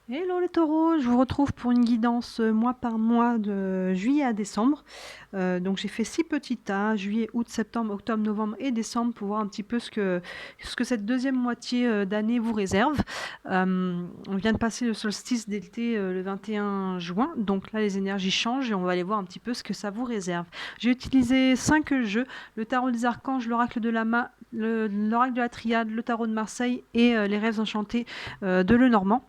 Hello les taureaux, je vous retrouve pour une guidance mois par mois de juillet à décembre. Donc j'ai fait 6 petits tas, juillet, août, septembre, octobre, novembre et décembre pour voir un petit peu ce que cette deuxième moitié d'année vous réserve. On vient de passer le solstice d'été le 21 juin, donc là les énergies changent et on va aller voir un petit peu ce que ça vous réserve. J'ai utilisé 5 jeux, le tarot des archanges, l'oracle de la main, l'oracle de la triade, le tarot de Marseille et les rêves enchantés de Lenormand.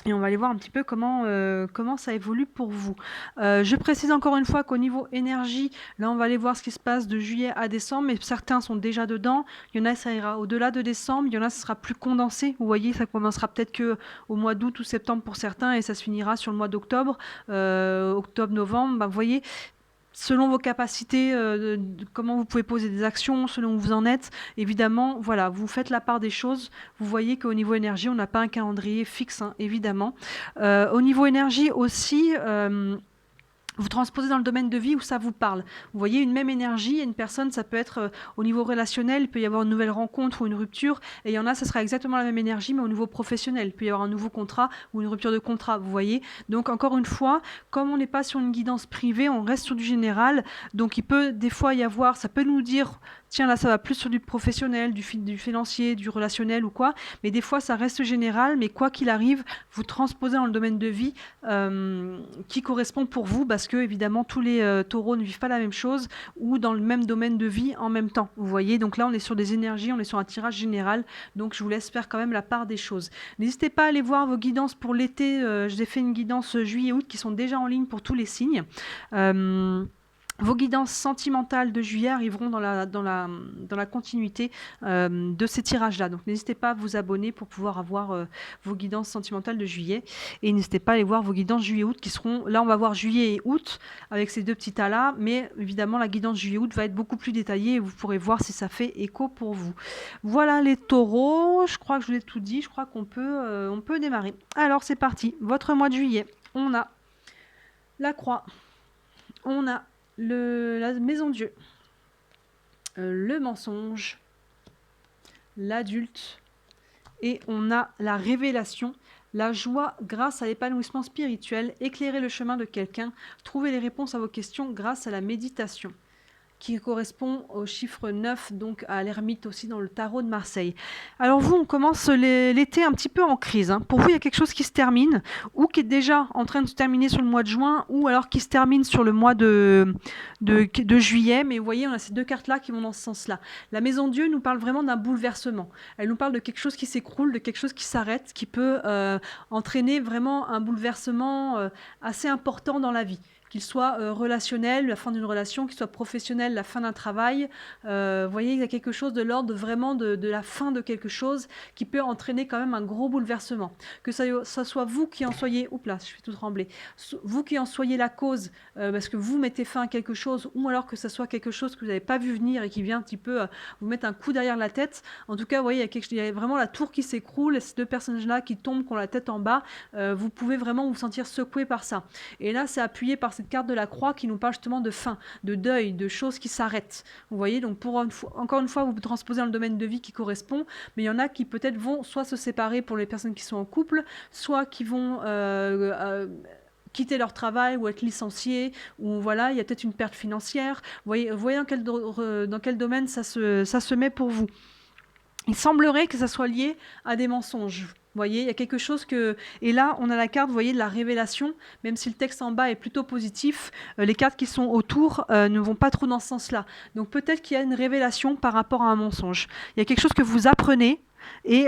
Et on va aller voir un petit peu comment ça évolue pour vous. Je précise encore une fois qu'au niveau énergie, là on va aller voir ce qui se passe de juillet à décembre, mais certains sont déjà dedans. Il y en a, ça ira au-delà de décembre. Il y en a, ça sera plus condensé. Vous voyez, ça commencera peut-être que au mois d'août ou septembre pour certains, et ça se finira sur le mois d'octobre, octobre-novembre. Bah, vous voyez, selon vos capacités, comment vous pouvez poser des actions, selon où vous en êtes. Évidemment, voilà, vous faites la part des choses. Vous voyez qu'au niveau énergie, on n'a pas un calendrier fixe, hein, évidemment. Au niveau énergie aussi, vous transposez dans le domaine de vie où ça vous parle. Vous voyez une même énergie, une personne, ça peut être au niveau relationnel, il peut y avoir une nouvelle rencontre ou une rupture, et il y en a, ça sera exactement la même énergie, mais au niveau professionnel, il peut y avoir un nouveau contrat ou une rupture de contrat, vous voyez. Donc encore une fois, comme on n'est pas sur une guidance privée, on reste sur du général, donc il peut des fois y avoir, ça peut nous dire, tiens là ça va plus sur du professionnel, du financier, du relationnel ou quoi, mais des fois ça reste général, mais quoi qu'il arrive, vous transposez dans le domaine de vie qui correspond pour vous, parce que évidemment tous les taureaux ne vivent pas la même chose ou dans le même domaine de vie en même temps. Vous voyez, donc là on est sur des énergies, on est sur un tirage général, donc je vous laisse faire quand même la part des choses. N'hésitez pas à aller voir vos guidances pour l'été. J'ai fait une guidance juillet-août qui sont déjà en ligne pour tous les signes. Vos guidances sentimentales de juillet arriveront dans la continuité de ces tirages-là. Donc n'hésitez pas à vous abonner pour pouvoir avoir vos guidances sentimentales de juillet. Et n'hésitez pas à aller voir vos guidances juillet-août qui seront... Là, on va voir juillet et août avec ces deux petits tas-là. Mais évidemment, la guidance juillet-août va être beaucoup plus détaillée et vous pourrez voir si ça fait écho pour vous. Voilà les taureaux. Je crois que je vous ai tout dit. Je crois on peut démarrer. Alors, c'est parti. Votre mois de juillet. On a la croix. On a la maison Dieu, le mensonge, l'adulte, et on a la révélation, la joie grâce à l'épanouissement spirituel, éclairer le chemin de quelqu'un, trouver les réponses à vos questions grâce à la méditation, qui correspond au chiffre 9, donc à l'ermite aussi dans le tarot de Marseille. Alors vous, on commence l'été un petit peu en crise. Hein. Pour vous, il y a quelque chose qui se termine, ou qui est déjà en train de se terminer sur le mois de juin, ou alors qui se termine sur le mois de juillet. Mais vous voyez, on a ces deux cartes-là qui vont dans ce sens-là. La Maison Dieu nous parle vraiment d'un bouleversement. Elle nous parle de quelque chose qui s'écroule, de quelque chose qui s'arrête, qui peut entraîner vraiment un bouleversement assez important dans la vie, qu'il soit relationnel, la fin d'une relation, qu'il soit professionnel, la fin d'un travail. Vous voyez, il y a quelque chose de l'ordre vraiment de la fin de quelque chose qui peut entraîner quand même un gros bouleversement. Que ça soit vous qui en soyez... Oups là, je suis tout tremblée. Vous qui en soyez la cause, parce que vous mettez fin à quelque chose, ou alors que ça soit quelque chose que vous n'avez pas vu venir et qui vient un petit peu vous mettre un coup derrière la tête. En tout cas, vous voyez, il y a vraiment la tour qui s'écroule, et ces deux personnages-là qui tombent, qui ont la tête en bas. Vous pouvez vraiment vous sentir secoué par ça. Et là, c'est appuyé par cette carte de la croix qui nous parle justement de fin, de deuil, de choses qui s'arrêtent. Vous voyez, donc encore une fois, vous transposez dans le domaine de vie qui correspond, mais il y en a qui peut-être vont soit se séparer pour les personnes qui sont en couple, soit qui vont quitter leur travail ou être licenciés, ou voilà, il y a peut-être une perte financière. Vous voyez dans quel domaine ça se met pour vous. Il semblerait que ça soit lié à des mensonges. Vous voyez, il y a quelque chose que... Et là, on a la carte, vous voyez, de la révélation. Même si le texte en bas est plutôt positif, les cartes qui sont autour ne vont pas trop dans ce sens-là. Donc peut-être qu'il y a une révélation par rapport à un mensonge. Il y a quelque chose que vous apprenez, et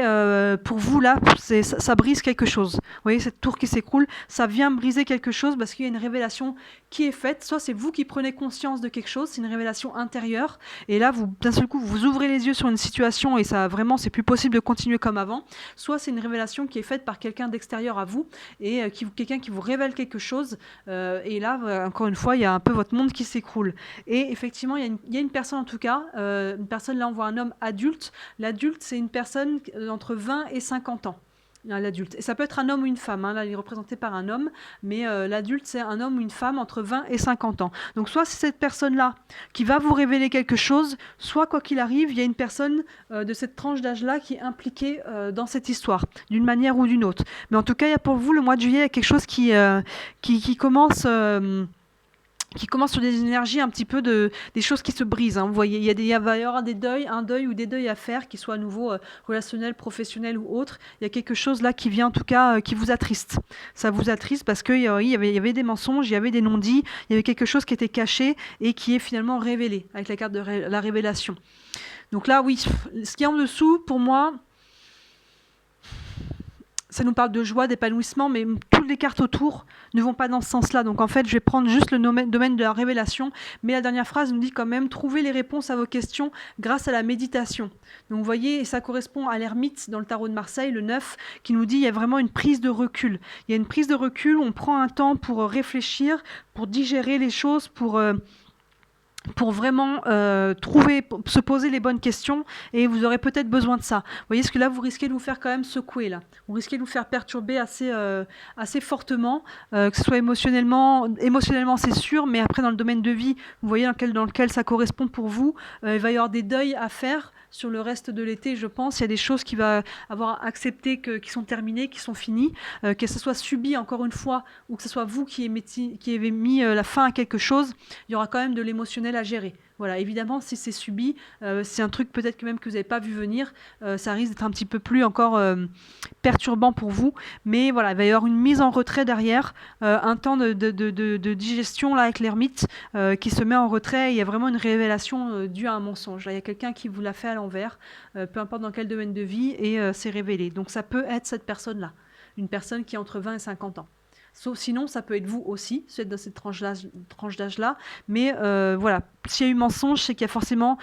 pour vous, là, ça brise quelque chose. Vous voyez, cette tour qui s'écroule, ça vient briser quelque chose parce qu'il y a une révélation qui est faite. Soit c'est vous qui prenez conscience de quelque chose, c'est une révélation intérieure. Et là, d'un seul coup, vous ouvrez les yeux sur une situation et ça, vraiment, c'est plus possible de continuer comme avant. Soit c'est une révélation qui est faite par quelqu'un d'extérieur à vous et quelqu'un qui vous révèle quelque chose. Et là, encore une fois, il y a un peu votre monde qui s'écroule. Et effectivement, il y a une personne en tout cas, une personne, là, on voit un homme adulte. L'adulte, c'est une personne entre 20 et 50 ans. L'adulte. Et ça peut être un homme ou une femme, hein. Là, il est représenté par un homme, mais l'adulte, c'est un homme ou une femme entre 20 et 50 ans. Donc, soit c'est cette personne-là qui va vous révéler quelque chose, soit, quoi qu'il arrive, il y a une personne de cette tranche d'âge-là qui est impliquée dans cette histoire, d'une manière ou d'une autre. Mais en tout cas, il y a pour vous, le mois de juillet, il y a quelque chose qui commence... qui commence sur des énergies un petit peu des choses qui se brisent, hein. Vous voyez, il va y avoir un deuil ou des deuils à faire, qui soient à nouveau relationnels, professionnels ou autres. Il y a quelque chose là qui vient, en tout cas, qui vous attriste. Ça vous attriste parce qu'il y avait des mensonges, il y avait des non-dits, il y avait quelque chose qui était caché et qui est finalement révélé avec la carte de la révélation. Donc là, oui, ce qui est en dessous, pour moi, ça nous parle de joie, d'épanouissement, mais toutes les cartes autour ne vont pas dans ce sens-là. Donc en fait, je vais prendre juste le domaine de la révélation, mais la dernière phrase nous dit quand même: trouver les réponses à vos questions grâce à la méditation. Donc vous voyez, et ça correspond à l'ermite dans le tarot de Marseille, le 9, qui nous dit il y a vraiment une prise de recul. Il y a une prise de recul, on prend un temps pour réfléchir, pour digérer les choses, pour vraiment se poser les bonnes questions, et vous aurez peut-être besoin de ça. Vous voyez, ce que là, vous risquez de vous faire quand même secouer, là. Vous risquez de vous faire perturber assez fortement, que ce soit émotionnellement, c'est sûr, mais après, dans le domaine de vie, vous voyez dans lequel ça correspond pour vous, il va y avoir des deuils à faire sur le reste de l'été, je pense. Il y a des choses qui va avoir accepté qui sont terminées, qui sont finies, que ce soit subi encore une fois, ou que ce soit vous qui avez mis la fin à quelque chose, il y aura quand même de l'émotionnel à gérer. Voilà, évidemment, si c'est subi, c'est un truc peut-être que même que vous n'avez pas vu venir, ça risque d'être un petit peu plus encore perturbant pour vous. Mais voilà, il va y avoir une mise en retrait derrière, un temps de digestion là avec l'ermite qui se met en retrait. Il y a vraiment une révélation due à un mensonge. Là, il y a quelqu'un qui vous l'a fait à l'envers, peu importe dans quel domaine de vie, et c'est révélé. Donc ça peut être cette personne-là, une personne qui est entre 20 et 50 ans. Sinon, ça peut être vous aussi, si vous êtes dans cette tranche d'âge-là. Mais voilà, s'il y a eu mensonge, c'est qu'il y a forcément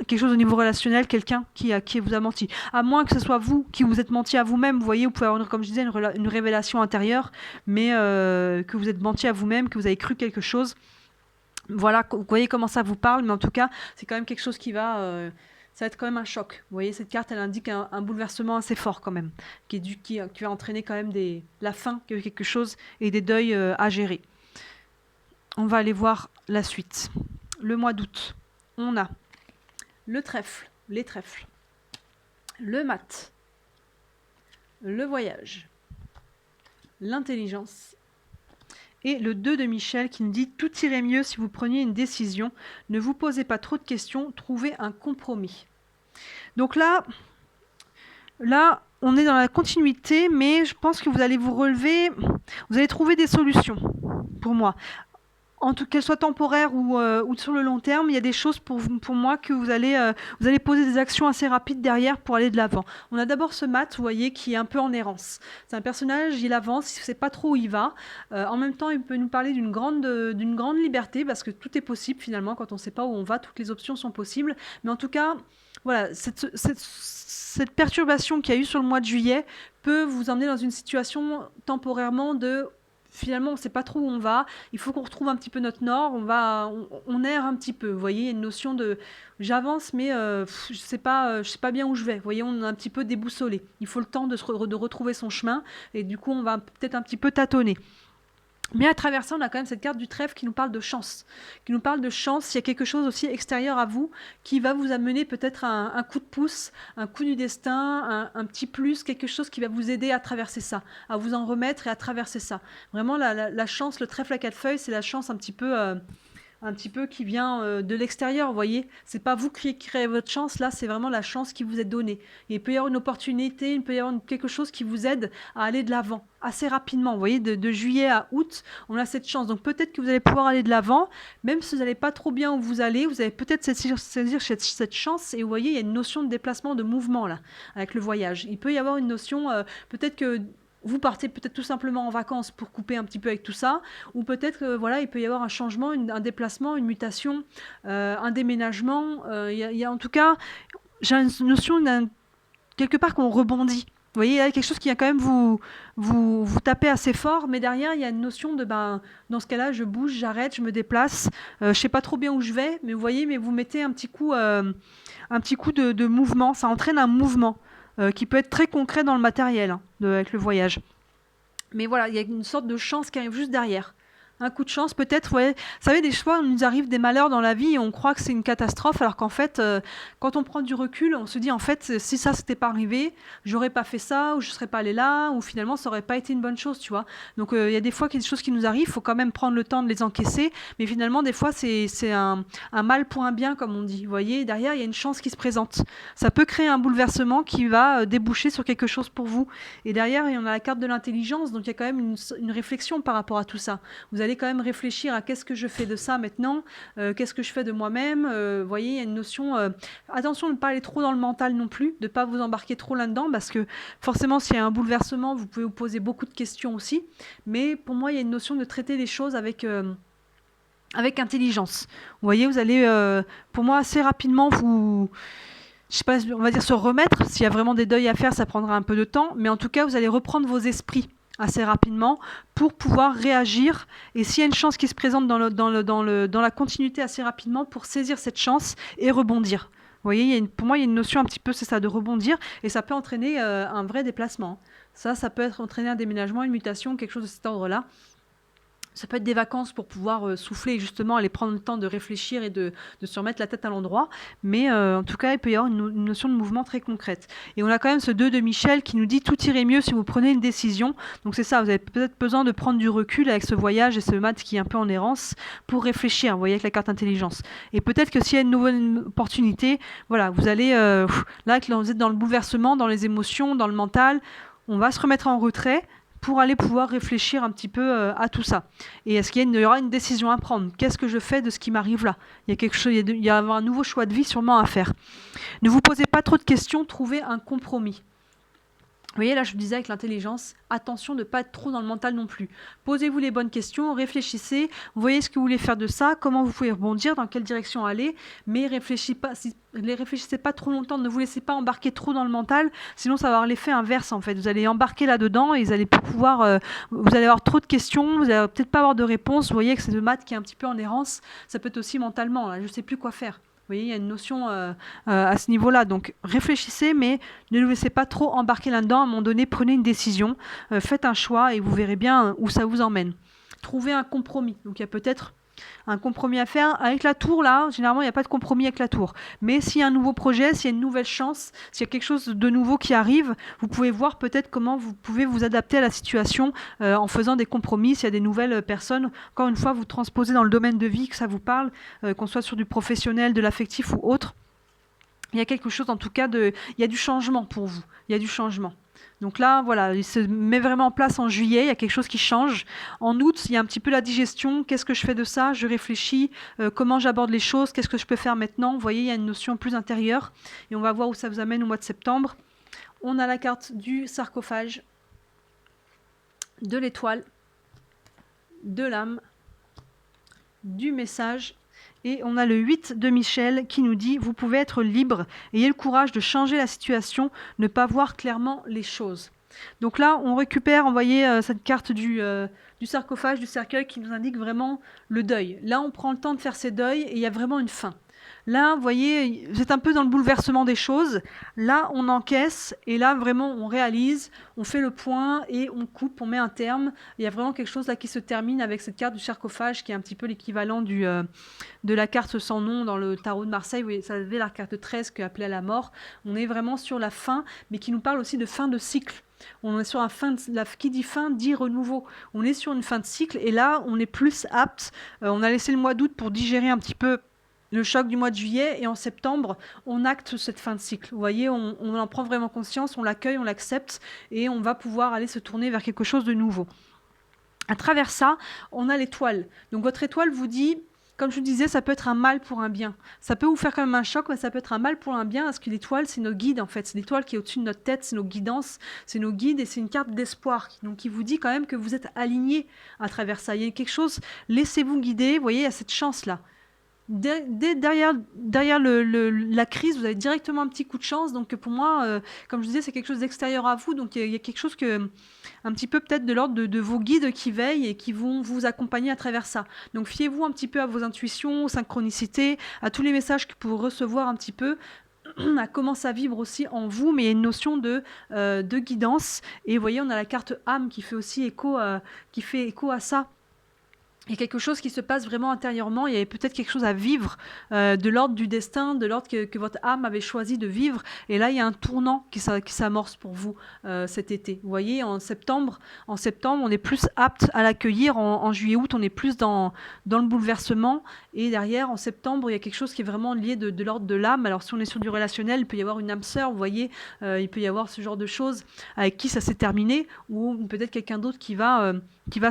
quelque chose au niveau relationnel, quelqu'un qui vous a menti. À moins que ce soit vous qui vous êtes menti à vous-même. Vous voyez, vous pouvez avoir, comme je disais, une révélation intérieure, mais que vous êtes menti à vous-même, que vous avez cru quelque chose. Voilà, vous voyez comment ça vous parle, mais en tout cas, c'est quand même quelque chose qui va... ça va être quand même un choc. Vous voyez, cette carte, elle indique un bouleversement assez fort quand même, qui va entraîner quand même la fin de quelque chose et des deuils à gérer. On va aller voir la suite. Le mois d'août, on a le trèfle, les trèfles, le mat, le voyage, l'intelligence, et le 2 de Michel qui nous dit: tout irait mieux si vous preniez une décision, ne vous posez pas trop de questions, trouvez un compromis. Donc là, on est dans la continuité, mais je pense que vous allez vous relever, vous allez trouver des solutions, pour moi. En tout cas, qu'elles soient temporaires ou sur le long terme, il y a des choses pour moi que vous allez poser des actions assez rapides derrière pour aller de l'avant. On a d'abord ce mat, vous voyez, qui est un peu en errance. C'est un personnage, il avance, il ne sait pas trop où il va. En même temps, il peut nous parler d'une grande liberté, parce que tout est possible finalement. Quand on ne sait pas où on va, toutes les options sont possibles. Mais en tout cas, voilà, cette perturbation qu'il y a eu sur le mois de juillet peut vous emmener dans une situation temporairement finalement, on ne sait pas trop où on va, il faut qu'on retrouve un petit peu notre nord, on erre un petit peu, vous voyez, il y a une notion de j'avance, mais je sais pas bien où je vais, vous voyez, on est un petit peu déboussolé, il faut le temps de retrouver son chemin, et du coup, on va peut-être un petit peu tâtonner. Mais à travers ça, on a quand même cette carte du trèfle qui nous parle de chance. Qui nous parle de chance, il y a quelque chose aussi extérieur à vous qui va vous amener peut-être un coup de pouce, un coup du destin, un petit plus, quelque chose qui va vous aider à traverser ça, à vous en remettre et à traverser ça. Vraiment, la chance, le trèfle à 4 feuilles, c'est la chance un petit peu qui vient de l'extérieur, vous voyez. C'est pas vous qui créez votre chance, là, c'est vraiment la chance qui vous est donnée. Et il peut y avoir une opportunité, il peut y avoir quelque chose qui vous aide à aller de l'avant, assez rapidement. Vous voyez, de juillet à août, on a cette chance. Donc peut-être que vous allez pouvoir aller de l'avant, même si vous n'allez pas trop bien où vous allez peut-être saisir cette chance. Et vous voyez, il y a une notion de déplacement, de mouvement, là, avec le voyage. Il peut y avoir une notion, peut-être que vous partez peut-être tout simplement en vacances pour couper un petit peu avec tout ça, ou peut-être il peut y avoir un changement, un déplacement, une mutation, un déménagement. Il y a en tout cas, j'ai une notion quelque part qu'on rebondit. Vous voyez, il y a quelque chose qui vient quand même vous taper assez fort, mais derrière, il y a une notion de, dans ce cas-là, je bouge, j'arrête, je me déplace, je ne sais pas trop bien où je vais, mais vous voyez, vous mettez un petit coup de mouvement, ça entraîne un mouvement. qui peut être très concret dans le matériel, hein, avec le voyage. Mais voilà, il y a une sorte de chance qui arrive juste derrière. Un coup de chance, peut-être, ouais. Vous savez, des fois, il nous arrive des malheurs dans la vie et on croit que c'est une catastrophe, alors qu'en fait, quand on prend du recul, on se dit, en fait, si ça s'était pas arrivé, j'aurais pas fait ça, ou je serais pas allé là, ou finalement, ça aurait pas été une bonne chose, tu vois. Donc, il y a des fois qu'il y a des choses qui nous arrivent, il faut quand même prendre le temps de les encaisser, mais finalement, des fois, c'est un mal pour un bien, comme on dit. Vous voyez, derrière, il y a une chance qui se présente. Ça peut créer un bouleversement qui va déboucher sur quelque chose pour vous. Et derrière, il y en a la carte de l'intelligence, donc il y a quand même une réflexion par rapport à tout ça. Vous allez quand même réfléchir à qu'est-ce que je fais de ça maintenant, qu'est-ce que je fais de moi-même. Vous voyez, il y a une notion. Attention de ne pas aller trop dans le mental non plus, de ne pas vous embarquer trop là-dedans, parce que forcément, s'il y a un bouleversement, vous pouvez vous poser beaucoup de questions aussi. Mais pour moi, il y a une notion de traiter les choses avec intelligence. Vous voyez, vous allez, pour moi, assez rapidement, je sais pas, on va dire se remettre. S'il y a vraiment des deuils à faire, ça prendra un peu de temps, mais en tout cas, vous allez reprendre vos esprits assez rapidement pour pouvoir réagir. Et s'il y a une chance qui se présente dans la continuité assez rapidement, pour saisir cette chance et rebondir. Vous voyez, pour moi, il y a une notion un petit peu, c'est ça, de rebondir, et ça peut entraîner un vrai déplacement. Ça peut entraîner un déménagement, une mutation, quelque chose de cet ordre-là. Ça peut être des vacances pour pouvoir souffler et justement aller prendre le temps de réfléchir et de se remettre la tête à l'endroit. Mais en tout cas, il peut y avoir une notion de mouvement très concrète. Et on a quand même ce 2 de Michel qui nous dit « Tout irait mieux si vous prenez une décision ». Donc c'est ça, vous avez peut-être besoin de prendre du recul avec ce voyage et ce mat qui est un peu en errance pour réfléchir, vous voyez, avec la carte intelligence. Et peut-être que s'il y a une nouvelle opportunité, voilà, vous allez, là, vous êtes dans le bouleversement, dans les émotions, dans le mental, on va se remettre en retrait pour aller pouvoir réfléchir un petit peu à tout ça. Et est-ce qu'il y aura une décision à prendre? Qu'est-ce que je fais de ce qui m'arrive là? Il y a quelque chose, il y a un nouveau choix de vie sûrement à faire. Ne vous posez pas trop de questions, trouvez un compromis. Vous voyez, là, je vous disais avec l'intelligence, attention de ne pas être trop dans le mental non plus. Posez-vous les bonnes questions, réfléchissez, voyez ce que vous voulez faire de ça, comment vous pouvez rebondir, dans quelle direction aller, mais réfléchissez pas trop longtemps, ne vous laissez pas embarquer trop dans le mental, sinon ça va avoir l'effet inverse en fait. Vous allez embarquer là-dedans et vous allez pouvoir, vous allez avoir trop de questions, vous allez peut-être pas avoir de réponse. Vous voyez que c'est le maths qui est un petit peu en errance, ça peut être aussi mentalement, là, je ne sais plus quoi faire. Vous voyez, il y a une notion à ce niveau-là. Donc, réfléchissez, mais ne vous laissez pas trop embarquer là-dedans. À un moment donné, prenez une décision, faites un choix et vous verrez bien où ça vous emmène. Trouvez un compromis. Donc, il y a peut-être un compromis à faire. Avec la tour, là, généralement, il n'y a pas de compromis avec la tour. Mais s'il y a un nouveau projet, s'il y a une nouvelle chance, s'il y a quelque chose de nouveau qui arrive, vous pouvez voir peut-être comment vous pouvez vous adapter à la situation en faisant des compromis. S'il y a des nouvelles personnes, encore une fois, vous transposez dans le domaine de vie, que ça vous parle, qu'on soit sur du professionnel, de l'affectif ou autre. Il y a quelque chose, en tout cas, il y a du changement pour vous. Il y a du changement. Donc là, voilà, il se met vraiment en place en juillet, il y a quelque chose qui change. En août, il y a un petit peu la digestion, qu'est-ce que je fais de ça? Je réfléchis, comment j'aborde les choses, qu'est-ce que je peux faire maintenant? Vous voyez, il y a une notion plus intérieure. Et on va voir où ça vous amène au mois de septembre. On a la carte du sarcophage, de l'étoile, de l'âme, du message. Et on a le 8 de Michel qui nous dit « Vous pouvez être libre, ayez le courage de changer la situation, ne pas voir clairement les choses. » Donc là, on récupère, vous voyez, cette carte du sarcophage, du cercueil qui nous indique vraiment le deuil. Là, on prend le temps de faire ces deuils et il y a vraiment une fin. Là, vous voyez, vous êtes un peu dans le bouleversement des choses. Là, on encaisse et là, vraiment, on réalise, on fait le point et on coupe, on met un terme. Il y a vraiment quelque chose là qui se termine avec cette carte du sarcophage qui est un petit peu l'équivalent de la carte sans nom dans le tarot de Marseille. Vous voyez, ça avait la carte 13 qui appelait la mort. On est vraiment sur la fin, mais qui nous parle aussi de fin de cycle. On est sur qui dit fin dit renouveau. On est sur une fin de cycle et là, on est plus apte. On a laissé le mois d'août pour digérer un petit peu le choc du mois de juillet et en septembre, on acte cette fin de cycle. Vous voyez, on en prend vraiment conscience, on l'accueille, on l'accepte et on va pouvoir aller se tourner vers quelque chose de nouveau. À travers ça, on a l'étoile. Donc votre étoile vous dit, comme je vous disais, ça peut être un mal pour un bien. Ça peut vous faire quand même un choc, mais ça peut être un mal pour un bien, parce que l'étoile, c'est nos guides en fait. C'est l'étoile qui est au-dessus de notre tête, c'est nos guidances, c'est nos guides et c'est une carte d'espoir. Donc qui vous dit quand même que vous êtes aligné à travers ça. Il y a quelque chose, laissez-vous guider, vous voyez, il y a cette chance-là. Derrière la crise, vous avez directement un petit coup de chance. Donc pour moi, comme je disais, c'est quelque chose d'extérieur à vous. Donc il y a quelque chose un petit peu peut-être de l'ordre de vos guides qui veillent et qui vont vous accompagner à travers ça. Donc fiez-vous un petit peu à vos intuitions, aux synchronicités, à tous les messages que vous pouvez recevoir un petit peu. comment ça vibre aussi en vous, mais il y a une notion de guidance. Et vous voyez, on a la carte âme qui fait aussi écho à ça. Il y a quelque chose qui se passe vraiment intérieurement, il y avait peut-être quelque chose à vivre de l'ordre du destin, de l'ordre que votre âme avait choisi de vivre. Et là, il y a un tournant qui s'amorce pour vous cet été. Vous voyez, en septembre, on est plus apte à l'accueillir. En juillet, août, on est plus dans le bouleversement. Et derrière, en septembre, il y a quelque chose qui est vraiment lié de l'ordre de l'âme. Alors, si on est sur du relationnel, il peut y avoir une âme sœur, vous voyez, il peut y avoir ce genre de choses avec qui ça s'est terminé, ou peut-être quelqu'un d'autre qui va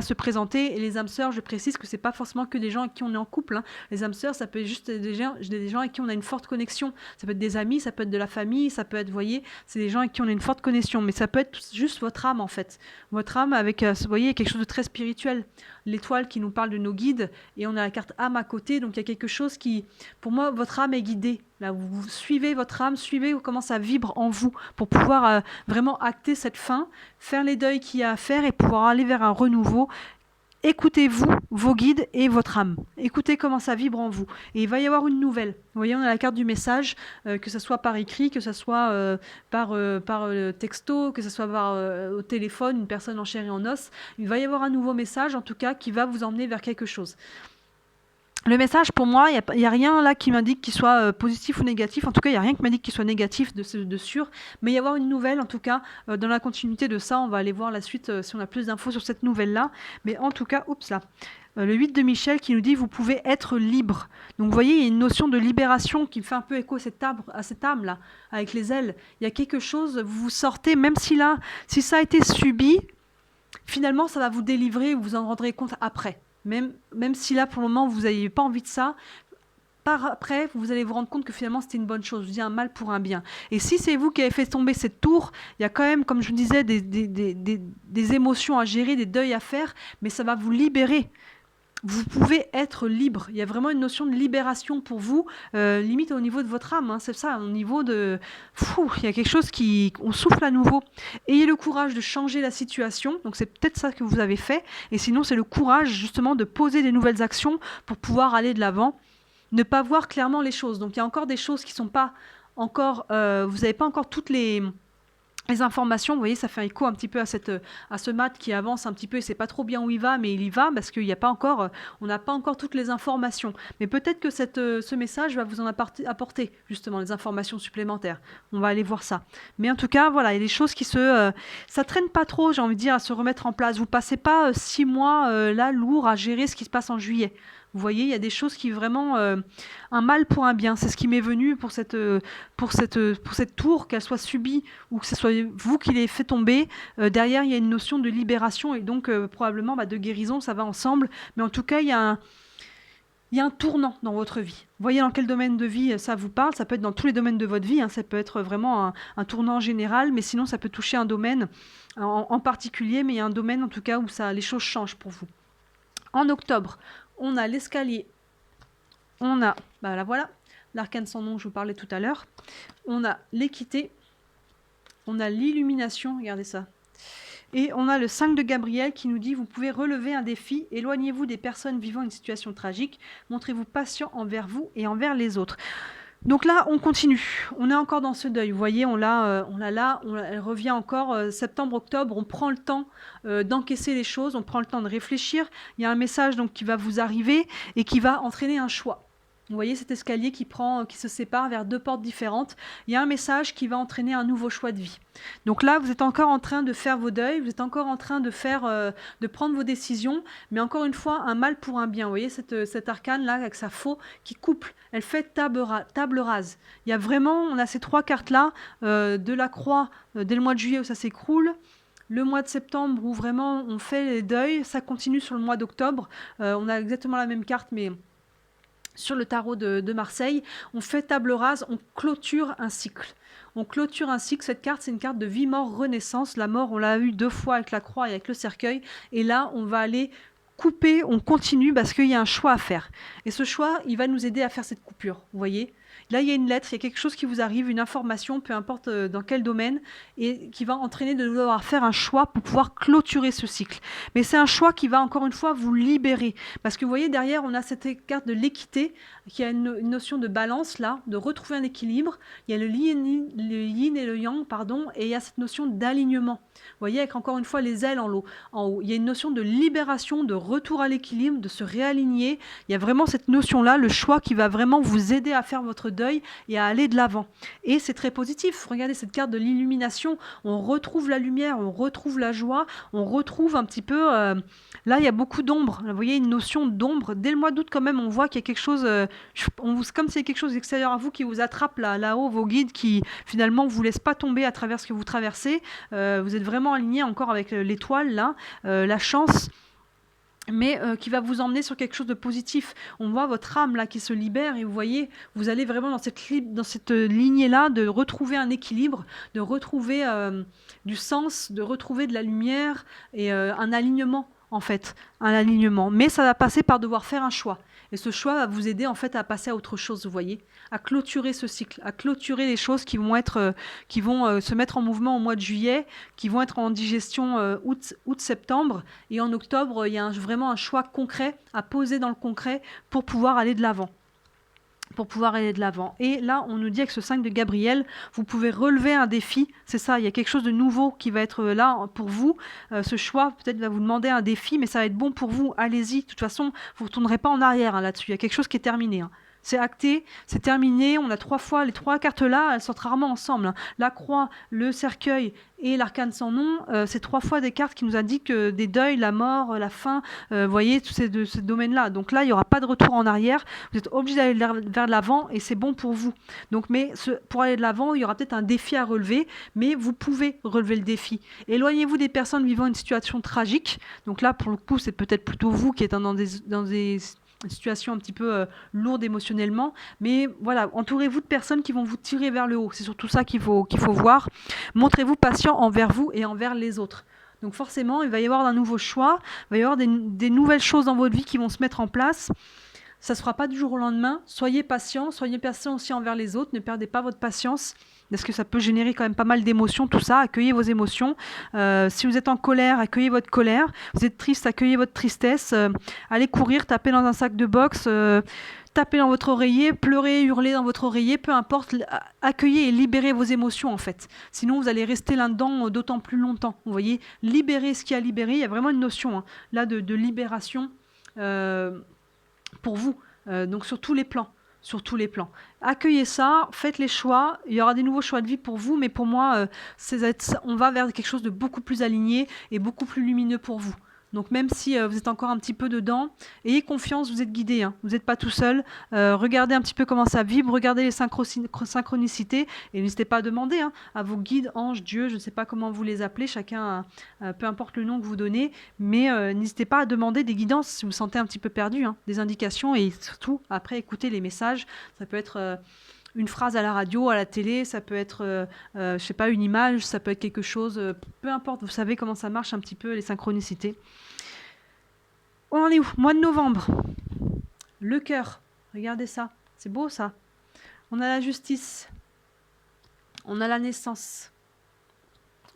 se présenter. Et les âmes sœurs, je précise que c'est pas forcément que des gens avec qui on est en couple, hein. Les âmes sœurs, ça peut être juste des gens avec qui on a une forte connexion. Ça peut être des amis, ça peut être de la famille, ça peut être, vous voyez, c'est des gens avec qui on a une forte connexion. Mais ça peut être juste votre âme, en fait. Votre âme avec, vous voyez, quelque chose de très spirituel. L'étoile qui nous parle de nos guides, et on a la carte âme à côté. Donc il y a quelque chose qui, pour moi, votre âme est guidée. Là, vous suivez votre âme, suivez comment ça vibre en vous pour pouvoir vraiment acter cette fin, faire les deuils qu'il y a à faire et pouvoir aller vers un renouveau. Écoutez-vous, vos guides et votre âme. Écoutez comment ça vibre en vous. Et il va y avoir une nouvelle. Vous voyez, on a la carte du message, que ce soit par écrit, que ce soit par texto, que ce soit au téléphone, une personne en chair et en os. Il va y avoir un nouveau message, en tout cas, qui va vous emmener vers quelque chose. Le message, pour moi, il n'y a rien là qui m'indique qu'il soit positif ou négatif. En tout cas, il n'y a rien qui m'indique qu'il soit négatif de sûr. Mais il va y avoir une nouvelle, en tout cas, dans la continuité de ça. On va aller voir la suite si on a plus d'infos sur cette nouvelle-là. Mais en tout cas, le 8 de Michel qui nous dit « Vous pouvez être libre ». Donc, vous voyez, il y a une notion de libération qui fait un peu écho à cette âme-là, avec les ailes. Il y a quelque chose, vous vous sortez, même si ça a été subi, finalement, ça va vous délivrer, vous vous en rendrez compte après. Même si là, pour le moment, vous n'avez pas envie de ça, après, vous allez vous rendre compte que finalement, c'était une bonne chose. Je vous dis un mal pour un bien. Et si c'est vous qui avez fait tomber cette tour, il y a quand même, comme je vous disais, des émotions à gérer, des deuils à faire, mais ça va vous libérer. Vous pouvez être libre. Il y a vraiment une notion de libération pour vous, limite au niveau de votre âme. Hein, c'est ça, au niveau de... il y a quelque chose on souffle à nouveau. Ayez le courage de changer la situation. Donc c'est peut-être ça que vous avez fait. Et sinon, c'est le courage justement de poser des nouvelles actions pour pouvoir aller de l'avant. Ne pas voir clairement les choses. Donc il y a encore des choses qui ne sont pas encore... vous n'avez pas encore toutes les informations. Vous voyez, ça fait écho un petit peu à ce mat qui avance un petit peu et sait pas trop bien où il va, mais il y va parce qu'il n'y a pas encore, on n'a pas encore toutes les informations. Mais peut-être que ce message va vous en apporter justement les informations supplémentaires. On va aller voir ça. Mais en tout cas, voilà, il y a des choses qui ça traîne pas trop, j'ai envie de dire, à se remettre en place. Vous passez pas 6 mois là lourd à gérer ce qui se passe en juillet. Vous voyez, il y a des choses qui vraiment un mal pour un bien. C'est ce qui m'est venu pour cette tour, qu'elle soit subie ou que ce soit vous qui l'ayez fait tomber. Derrière, il y a une notion de libération et donc probablement de guérison, ça va ensemble. Mais en tout cas, il y a un tournant dans votre vie. Vous voyez dans quel domaine de vie ça vous parle. Ça peut être dans tous les domaines de votre vie. Hein. Ça peut être vraiment un tournant général, mais sinon, ça peut toucher un domaine en particulier. Mais il y a un domaine, en tout cas, où les choses changent pour vous. En octobre, on a l'escalier, on a, voilà, l'arcane sans nom, je vous parlais tout à l'heure, on a l'équité, on a l'illumination, regardez ça, et on a le 5 de Gabriel qui nous dit « Vous pouvez relever un défi, éloignez-vous des personnes vivant une situation tragique, montrez-vous patient envers vous et envers les autres ». Donc là, on continue. On est encore dans ce deuil. Vous voyez, on l'a là, elle revient encore septembre, octobre. On prend le temps d'encaisser les choses, on prend le temps de réfléchir. Il y a un message donc qui va vous arriver et qui va entraîner un choix. Vous voyez cet escalier qui se sépare vers 2 portes différentes. Il y a un message qui va entraîner un nouveau choix de vie. Donc là, vous êtes encore en train de faire vos deuils, vous êtes encore en train de prendre vos décisions, mais encore une fois, un mal pour un bien. Vous voyez cette arcane-là avec sa faux qui couple, elle fait table rase. Il y a vraiment, on a ces 3 cartes-là, de la croix dès le mois de juillet où ça s'écroule, le mois de septembre où vraiment on fait les deuils, ça continue sur le mois d'octobre. On a exactement la même carte, mais sur le tarot de Marseille, on fait table rase, on clôture un cycle. On clôture un cycle. Cette carte, c'est une carte de vie, mort, renaissance. La mort, on l'a eu 2 fois avec la croix et avec le cercueil. Et là, on va aller couper, on continue parce qu'il y a un choix à faire. Et ce choix, il va nous aider à faire cette coupure, vous voyez ? Là, il y a une lettre, il y a quelque chose qui vous arrive, une information, peu importe dans quel domaine, et qui va entraîner de devoir faire un choix pour pouvoir clôturer ce cycle. Mais c'est un choix qui va encore une fois vous libérer. Parce que vous voyez, derrière, on a cette carte de l'équité, qui a une notion de balance, là, de retrouver un équilibre. Il y a le yin et le yang, pardon, et il y a cette notion d'alignement. Vous voyez, avec encore une fois les ailes en haut. Il y a une notion de libération, de retour à l'équilibre, de se réaligner. Il y a vraiment cette notion-là, le choix qui va vraiment vous aider à faire votre deuil et à aller de l'avant. Et c'est très positif. Regardez cette carte de l'illumination. On retrouve la lumière, on retrouve la joie, on retrouve un petit peu... là, il y a beaucoup d'ombre. Vous voyez, une notion d'ombre. Dès le mois d'août, quand même, on voit qu'il y a quelque chose... comme c'est quelque chose extérieur à vous qui vous attrape là-haut, vos guides qui, finalement, ne vous laissent pas tomber à travers ce que vous traversez. Vous êtes vraiment aligné encore avec l'étoile, là, la chance, mais qui va vous emmener sur quelque chose de positif. On voit votre âme là qui se libère et vous voyez, vous allez vraiment dans cette lignée-là de retrouver un équilibre, de retrouver du sens, de retrouver de la lumière et un alignement en fait, un alignement. Mais ça va passer par devoir faire un choix. Et ce choix va vous aider en fait à passer à autre chose, vous voyez, à clôturer ce cycle, à clôturer les choses qui vont se mettre en mouvement au mois de juillet, qui vont être en digestion août-septembre. Et en octobre, il y a vraiment un choix concret à poser dans le concret pour pouvoir aller de l'avant. Et là, on nous dit avec ce 5 de Gabriel, vous pouvez relever un défi. C'est ça, il y a quelque chose de nouveau qui va être là pour vous. Ce choix, peut-être, va vous demander un défi, mais ça va être bon pour vous. Allez-y. De toute façon, vous ne retournerez pas en arrière là-dessus. Il y a quelque chose qui est terminé. C'est acté, c'est terminé. On a 3 fois les 3 cartes là, elles sortent rarement ensemble. La croix, le cercueil et l'arcane sans nom, c'est 3 fois des cartes qui nous indiquent des deuils, la mort, la fin. Vous voyez, tous ces domaines-là. Donc là, il n'y aura pas de retour en arrière. Vous êtes obligé d'aller vers l'avant et c'est bon pour vous. Donc, mais pour aller de l'avant, il y aura peut-être un défi à relever, mais vous pouvez relever le défi. Éloignez-vous des personnes vivant une situation tragique. Donc là, pour le coup, c'est peut-être plutôt vous qui êtes dans des situation un petit peu lourde émotionnellement, mais voilà, entourez-vous de personnes qui vont vous tirer vers le haut. C'est surtout ça qu'il faut voir. Montrez-vous patient envers vous et envers les autres. Donc forcément, il va y avoir un nouveau choix, il va y avoir des nouvelles choses dans votre vie qui vont se mettre en place. Ça ne se fera pas du jour au lendemain. Soyez patient aussi envers les autres. Ne perdez pas votre patience, parce que ça peut générer quand même pas mal d'émotions, tout ça. Accueillez vos émotions. Si vous êtes en colère, accueillez votre colère. Vous êtes triste, accueillez votre tristesse. Allez courir, tapez dans un sac de boxe, tapez dans votre oreiller, pleurez, hurlez dans votre oreiller, peu importe. Accueillez et libérez vos émotions, en fait. Sinon, vous allez rester là-dedans d'autant plus longtemps. Vous voyez, libérez ce qu'il y a à libérer. Il y a vraiment une notion là de libération pour vous, donc sur tous les plans. Accueillez ça, faites les choix, il y aura des nouveaux choix de vie pour vous, mais pour moi, on va vers quelque chose de beaucoup plus aligné et beaucoup plus lumineux pour vous. Donc même si vous êtes encore un petit peu dedans, ayez confiance, vous êtes guidé, vous n'êtes pas tout seul. Regardez un petit peu comment ça vibre, regardez les synchronicités et n'hésitez pas à demander à vos guides, anges, dieux, je ne sais pas comment vous les appelez, chacun, peu importe le nom que vous donnez, mais n'hésitez pas à demander des guidances si vous vous sentez un petit peu perdu, des indications et surtout après écoutez les messages. Ça peut être... une phrase à la radio, à la télé, ça peut être, je sais pas, une image, ça peut être quelque chose, peu importe, vous savez comment ça marche un petit peu, les synchronicités. On en est où? Mois de novembre. Le cœur, regardez ça, c'est beau ça. On a la justice, on a la naissance,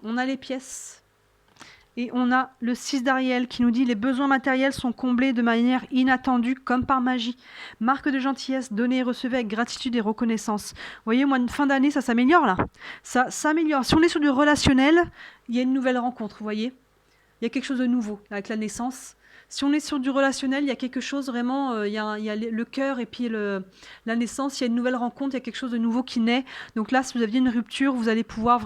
on a les pièces. Et on a le 6 d'Ariel qui nous dit « Les besoins matériels sont comblés de manière inattendue, comme par magie. Marque de gentillesse, donnée et recevée avec gratitude et reconnaissance. » Vous voyez, moi, une fin d'année, ça s'améliore là. Ça s'améliore. Si on est sur du relationnel, il y a une nouvelle rencontre, vous voyez. Il y a quelque chose de nouveau avec la naissance. Si on est sur du relationnel, il y a quelque chose vraiment, il y a le cœur et puis la naissance, il y a une nouvelle rencontre, il y a quelque chose de nouveau qui naît. Donc là, si vous aviez une rupture, vous allez pouvoir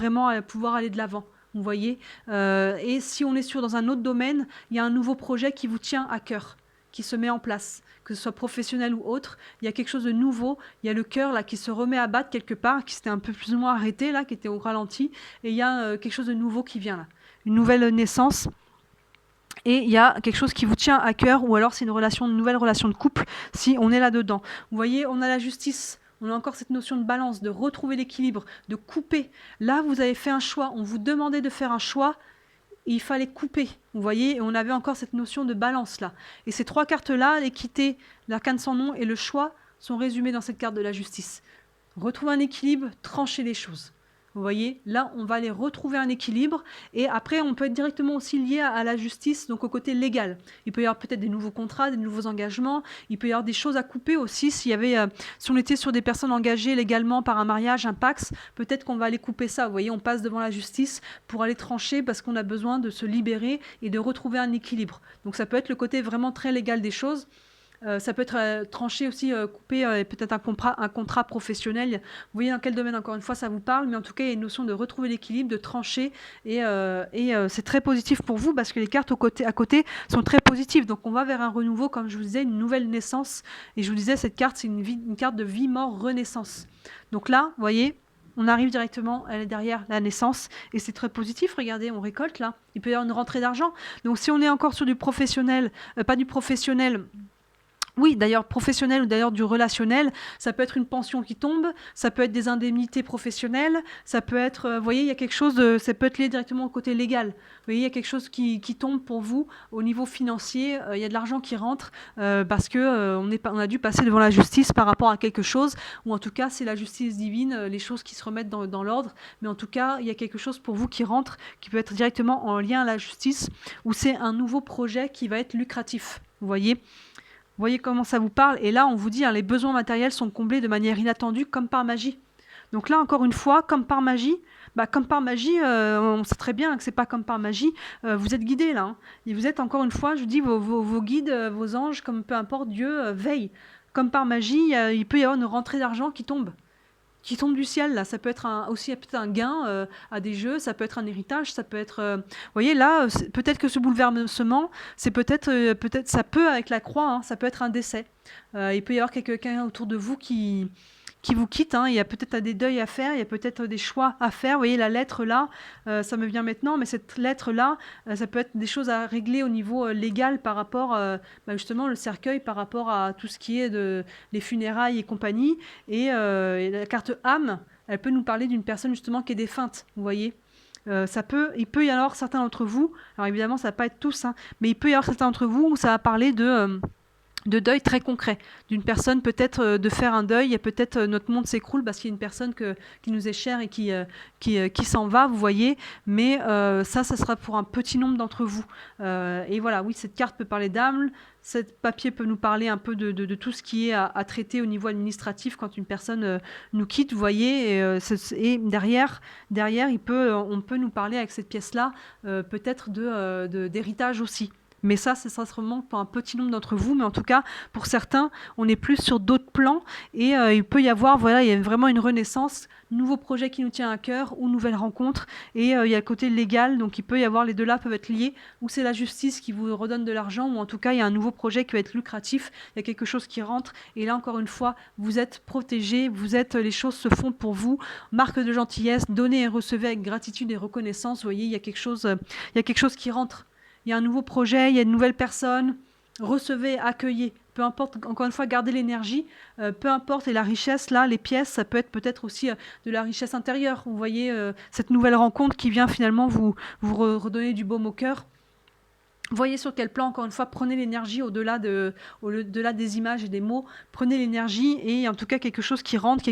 aller de l'avant. Vous voyez, et si on est dans un autre domaine, il y a un nouveau projet qui vous tient à cœur, qui se met en place, que ce soit professionnel ou autre. Il y a quelque chose de nouveau. Il y a le cœur là qui se remet à battre quelque part, qui s'était un peu plus ou moins arrêté là, qui était au ralenti, et il y a quelque chose de nouveau qui vient là, une nouvelle naissance. Et il y a quelque chose qui vous tient à cœur, ou alors c'est une nouvelle relation de couple, si on est là-dedans. Vous voyez, on a la justice. On a encore cette notion de balance, de retrouver l'équilibre, de couper. Là, vous avez fait un choix. On vous demandait de faire un choix et il fallait couper. Vous voyez, et on avait encore cette notion de balance là. Et ces 3 cartes-là, l'équité, l'arcane sans nom et le choix, sont résumés dans cette carte de la justice. retrouver un équilibre, trancher les choses. Vous voyez, là, on va aller retrouver un équilibre et après, on peut être directement aussi lié à la justice, donc au côté légal. Il peut y avoir peut-être des nouveaux contrats, des nouveaux engagements, il peut y avoir des choses à couper aussi. Si on était sur des personnes engagées légalement par un mariage, un Pacs, peut-être qu'on va aller couper ça. Vous voyez, on passe devant la justice pour aller trancher parce qu'on a besoin de se libérer et de retrouver un équilibre. Donc ça peut être le côté vraiment très légal des choses. Ça peut être tranché aussi, coupé, peut-être un contrat professionnel. Vous voyez dans quel domaine, encore une fois, ça vous parle, mais en tout cas, il y a une notion de retrouver l'équilibre, de trancher, et c'est très positif pour vous parce que les cartes à côté sont très positives. Donc, on va vers un renouveau, comme je vous disais, une nouvelle naissance. Et je vous disais, cette carte, c'est une carte de vie, mort, renaissance. Donc là, vous voyez, on arrive directement, elle est derrière la naissance, et c'est très positif. Regardez, on récolte là. Il peut y avoir une rentrée d'argent. Donc, si on est encore sur du professionnel, pas du professionnel, oui, d'ailleurs professionnel ou d'ailleurs du relationnel, ça peut être une pension qui tombe, ça peut être des indemnités professionnelles, ça peut être, vous voyez, il y a quelque chose ça peut être lié directement au côté légal. Vous voyez, il y a quelque chose qui tombe pour vous au niveau financier, il y a de l'argent qui rentre parce que on a dû passer devant la justice par rapport à quelque chose, ou en tout cas c'est la justice divine, les choses qui se remettent dans l'ordre, mais en tout cas il y a quelque chose pour vous qui rentre, qui peut être directement en lien à la justice, ou c'est un nouveau projet qui va être lucratif, vous voyez. Vous voyez comment ça vous parle? Et là, on vous dit, les besoins matériels sont comblés de manière inattendue, comme par magie. Donc là, encore une fois, comme par magie, on sait très bien que c'est pas comme par magie. Vous êtes guidés là. Et vous êtes, encore une fois, je vous dis, vos guides, vos anges, comme peu importe, Dieu veille. Comme par magie, il peut y avoir une rentrée d'argent qui tombe du ciel. Là, ça peut être aussi peut-être un gain à des jeux, ça peut être un héritage, ça peut être... vous voyez, là, peut-être que ce bouleversement, c'est peut-être ça peut, avec la croix, ça peut être un décès. Il peut y avoir quelqu'un autour de vous qui vous quitte. Il y a peut-être des deuils à faire, il y a peut-être des choix à faire. Vous voyez, la lettre là, ça me vient maintenant, mais cette lettre là, ça peut être des choses à régler au niveau légal par rapport, justement, le cercueil, par rapport à tout ce qui est les funérailles et compagnie. Et la carte âme, elle peut nous parler d'une personne justement qui est défunte, vous voyez. Il peut y avoir certains d'entre vous, alors évidemment ça va pas être tous, mais il peut y avoir certains d'entre vous où ça va parler de deuil très concret, d'une personne peut-être de faire un deuil, et peut-être notre monde s'écroule parce qu'il y a une personne qui nous est chère et qui s'en va, vous voyez, mais ça sera pour un petit nombre d'entre vous. Et voilà, oui, cette carte peut parler d'âme, ce papier peut nous parler un peu de tout ce qui est à traiter au niveau administratif quand une personne nous quitte, vous voyez, et derrière on peut nous parler avec cette pièce-là, peut-être d'héritage aussi. Mais ça sera vraiment pour un petit nombre d'entre vous. Mais en tout cas, pour certains, on est plus sur d'autres plans. Et il peut y avoir, voilà, il y a vraiment une renaissance, nouveau projet qui nous tient à cœur ou nouvelle rencontre. Et il y a le côté légal, donc il peut y avoir, les deux là peuvent être liés. Ou c'est la justice qui vous redonne de l'argent, ou en tout cas, il y a un nouveau projet qui va être lucratif. Il y a quelque chose qui rentre. Et là, encore une fois, vous êtes protégés, les choses se font pour vous. Marque de gentillesse, donnez et recevez avec gratitude et reconnaissance. Vous voyez, il y a quelque chose qui rentre. Il y a un nouveau projet, il y a de nouvelles personnes. Recevez, accueillez. Peu importe, encore une fois, gardez l'énergie. Peu importe, et la richesse, là, les pièces, ça peut être peut-être aussi de la richesse intérieure. Vous voyez, cette nouvelle rencontre qui vient finalement vous redonner du baume au cœur. Voyez sur quel plan, encore une fois, prenez l'énergie au-delà des images et des mots. Prenez l'énergie et en tout cas quelque chose qui rentre,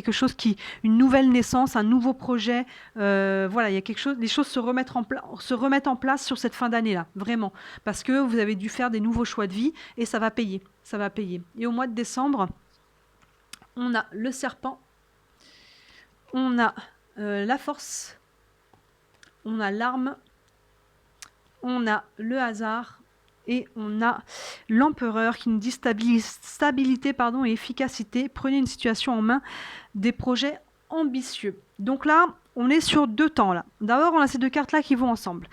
une nouvelle naissance, un nouveau projet. Voilà, il y a quelque chose, les choses se remettent en place sur cette fin d'année-là, vraiment. Parce que vous avez dû faire des nouveaux choix de vie et ça va payer. Ça va payer. Et au mois de décembre, on a le serpent, on a la force, on a l'arme, on a le hasard et on a l'empereur qui nous dit stabilité et efficacité. Prenez une situation en main, des projets ambitieux. Donc là, on est sur deux temps. Là. D'abord, on a ces deux cartes-là qui vont ensemble.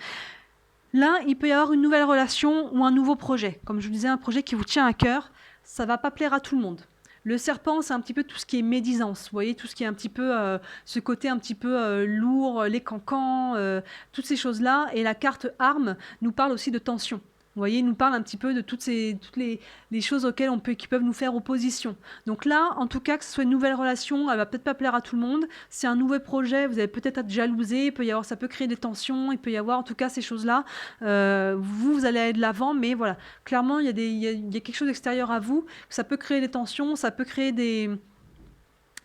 Là, il peut y avoir une nouvelle relation ou un nouveau projet. Comme je vous disais, un projet qui vous tient à cœur. Ça ne va pas plaire à tout le monde. Le serpent, c'est un petit peu tout ce qui est médisance, vous voyez, tout ce qui est un petit peu, ce côté un petit peu lourd, les cancans, toutes ces choses-là. Et la carte arme nous parle aussi de tension. Vous voyez, il nous parle un petit peu de toutes les choses auxquelles qui peuvent nous faire opposition. Donc là, en tout cas, que ce soit une nouvelle relation, elle va peut-être pas plaire à tout le monde. C'est un nouveau projet, vous allez peut-être être jalousé, ça peut créer des tensions, il peut y avoir en tout cas ces choses-là. Vous allez aller de l'avant, mais voilà, clairement, il y a quelque chose d'extérieur à vous. Ça peut créer des tensions, ça peut créer des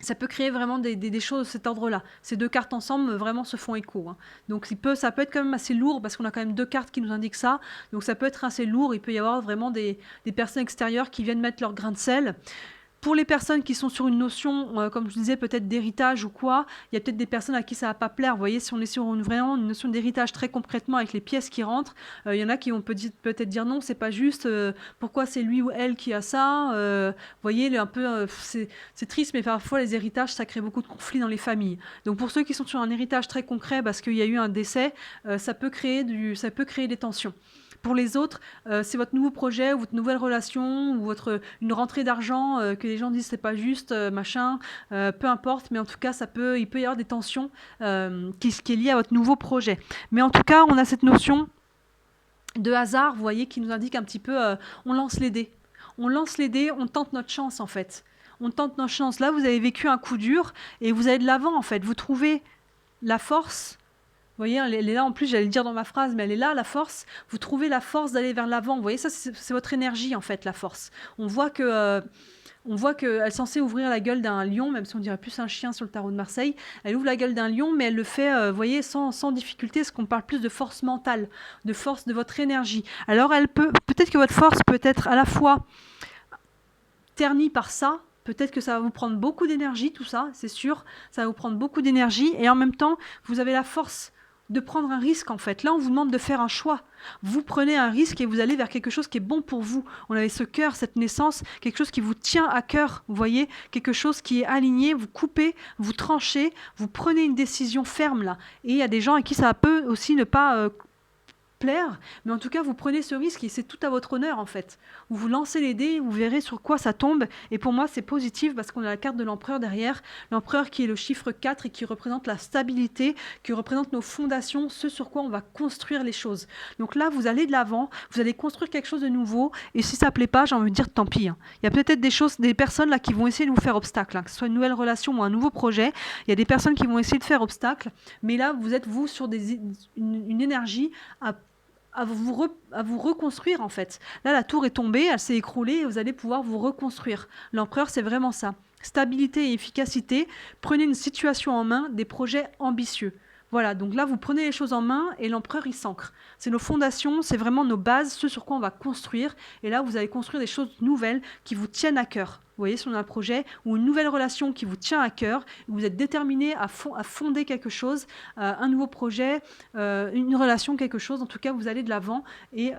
Ça peut créer vraiment des choses de cet ordre-là. Ces deux cartes ensemble vraiment se font écho, hein. Donc ça peut être quand même assez lourd parce qu'on a quand même deux cartes qui nous indiquent ça. Donc ça peut être assez lourd. Il peut y avoir vraiment des personnes extérieures qui viennent mettre leur grain de sel. Pour les personnes qui sont sur une notion, comme je disais, peut-être d'héritage ou quoi, il y a peut-être des personnes à qui ça va pas plaire. Vous voyez, si on est sur vraiment une notion d'héritage très concrètement avec les pièces qui rentrent, il y en a qui vont peut-être dire non, c'est pas juste, pourquoi c'est lui ou elle qui a ça, vous voyez, un peu, c'est triste, mais parfois les héritages, ça crée beaucoup de conflits dans les familles. Donc pour ceux qui sont sur un héritage très concret parce qu'il y a eu un décès, ça peut créer des tensions. Pour les autres, c'est votre nouveau projet ou votre nouvelle relation ou une rentrée d'argent que les gens disent c'est pas juste, machin, peu importe, mais en tout cas, il peut y avoir des tensions qui est liée à votre nouveau projet. Mais en tout cas, on a cette notion de hasard, vous voyez, qui nous indique un petit peu, on lance les dés. On lance les dés, on tente notre chance en fait. On tente notre chance. Là, vous avez vécu un coup dur et vous allez de l'avant en fait. Vous trouvez la force. Vous voyez, elle est là, en plus, j'allais le dire dans ma phrase, mais elle est là, la force. Vous trouvez la force d'aller vers l'avant. Vous voyez, ça, c'est votre énergie, en fait, la force. On voit qu'elle est censée ouvrir la gueule d'un lion, même si on dirait plus un chien sur le tarot de Marseille. Elle ouvre la gueule d'un lion, mais elle le fait, vous voyez, sans difficulté, parce qu'on parle plus de force mentale, de force de votre énergie. Alors, peut-être que votre force peut être à la fois ternie par ça. Peut-être que ça va vous prendre beaucoup d'énergie, tout ça, c'est sûr. Ça va vous prendre beaucoup d'énergie. Et en même temps, vous avez la force de prendre un risque en fait. Là, on vous demande de faire un choix. Vous prenez un risque et vous allez vers quelque chose qui est bon pour vous. On avait ce cœur, cette naissance, quelque chose qui vous tient à cœur, vous voyez, quelque chose qui est aligné, vous coupez, vous tranchez, vous prenez une décision ferme là. Et il y a des gens à qui ça peut aussi ne pas plaire, mais en tout cas vous prenez ce risque et c'est tout à votre honneur en fait. Vous lancez les dés, vous verrez sur quoi ça tombe et pour moi c'est positif parce qu'on a la carte de l'empereur derrière, l'empereur qui est le chiffre 4 et qui représente la stabilité, qui représente nos fondations, ce sur quoi on va construire les choses. Donc là vous allez de l'avant, vous allez construire quelque chose de nouveau et si ça plaît pas, j'ai envie de dire tant pis, hein. Il y a peut-être des personnes là qui vont essayer de vous faire obstacle, hein, que ce soit une nouvelle relation ou un nouveau projet, il y a des personnes qui vont essayer de faire obstacle, mais là vous êtes vous sur une énergie à vous reconstruire en fait. Là, la tour est tombée, elle s'est écroulée et vous allez pouvoir vous reconstruire. L'empereur, c'est vraiment ça. Stabilité et efficacité. Prenez une situation en main, des projets ambitieux. Voilà, donc là, vous prenez les choses en main et l'empereur, il s'ancre. C'est nos fondations, c'est vraiment nos bases, ce sur quoi on va construire. Et là, vous allez construire des choses nouvelles qui vous tiennent à cœur. Vous voyez, si on a un projet ou une nouvelle relation qui vous tient à cœur, vous êtes déterminé à fonder quelque chose, un nouveau projet, une relation, quelque chose. En tout cas, vous allez de l'avant. Et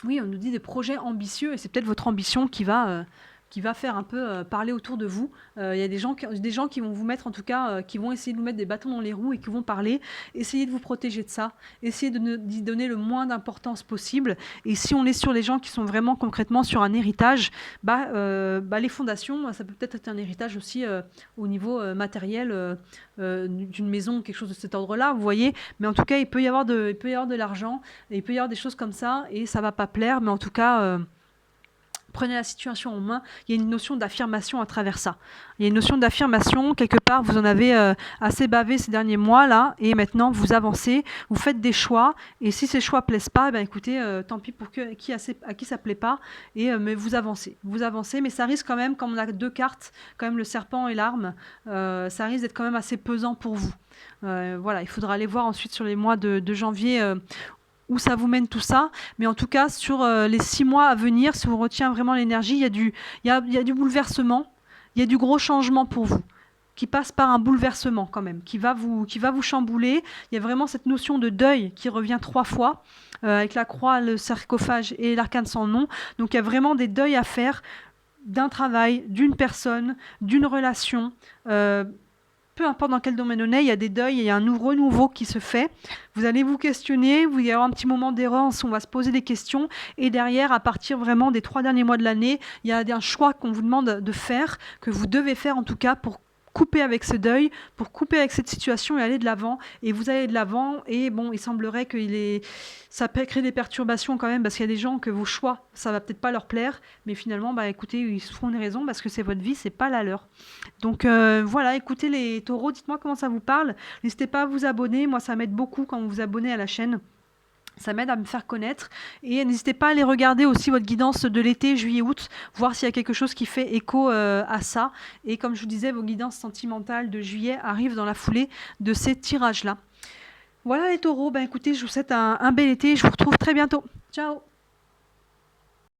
oui, on nous dit des projets ambitieux et c'est peut-être votre ambition qui va faire un peu parler autour de vous. Il y a des gens qui vont vous mettre, en tout cas, qui vont essayer de vous mettre des bâtons dans les roues et qui vont parler. Essayez de vous protéger de ça. Essayez d'y donner le moins d'importance possible. Et si on est sur les gens qui sont vraiment concrètement sur un héritage, les fondations, ça peut peut-être être un héritage aussi au niveau matériel d'une maison, quelque chose de cet ordre-là, vous voyez. Mais en tout cas, il peut y avoir de l'argent, et il peut y avoir des choses comme ça, et ça va pas plaire, mais en tout cas... prenez la situation en main, il y a une notion d'affirmation à travers ça. Il y a une notion d'affirmation, quelque part, vous en avez assez bavé ces derniers mois, là, et maintenant, vous avancez, vous faites des choix, et si ces choix ne plaisent pas, écoutez, tant pis pour à qui ça ne plaît pas, mais vous avancez, mais ça risque quand même, comme on a deux cartes, quand même le serpent et l'arme, ça risque d'être quand même assez pesant pour vous. Voilà, il faudra aller voir ensuite sur les mois de janvier où ça vous mène tout ça, mais en tout cas sur les 6 mois à venir, si on retient vraiment l'énergie, il y a du bouleversement, il y a du gros changement pour vous, qui passe par un bouleversement quand même, qui va vous chambouler. Il y a vraiment cette notion de deuil qui revient 3 fois, avec la croix, le sarcophage et l'arcane sans nom. Donc il y a vraiment des deuils à faire d'un travail, d'une personne, d'une relation, peu importe dans quel domaine on est, il y a des deuils, il y a un renouveau qui se fait. Vous allez vous questionner, il va y avoir un petit moment d'errance, on va se poser des questions, et derrière, à partir vraiment des 3 derniers mois de l'année, il y a un choix qu'on vous demande de faire, que vous devez faire en tout cas pour couper avec ce deuil, pour couper avec cette situation et aller de l'avant. Et vous allez de l'avant, et bon, il semblerait que ça peut créer des perturbations quand même, parce qu'il y a des gens que vos choix, ça va peut-être pas leur plaire, mais finalement, écoutez, ils se font une raison, parce que c'est votre vie, c'est pas la leur. Donc voilà, écoutez les taureaux, dites-moi comment ça vous parle. N'hésitez pas à vous abonner, moi ça m'aide beaucoup quand vous vous abonnez à la chaîne. Ça m'aide à me faire connaître et n'hésitez pas à aller regarder aussi votre guidance de l'été, juillet-août, voir s'il y a quelque chose qui fait écho à ça. Et comme je vous disais, vos guidances sentimentales de juillet arrivent dans la foulée de ces tirages-là. Voilà les taureaux, ben écoutez, je vous souhaite un bel été, je vous retrouve très bientôt. Ciao!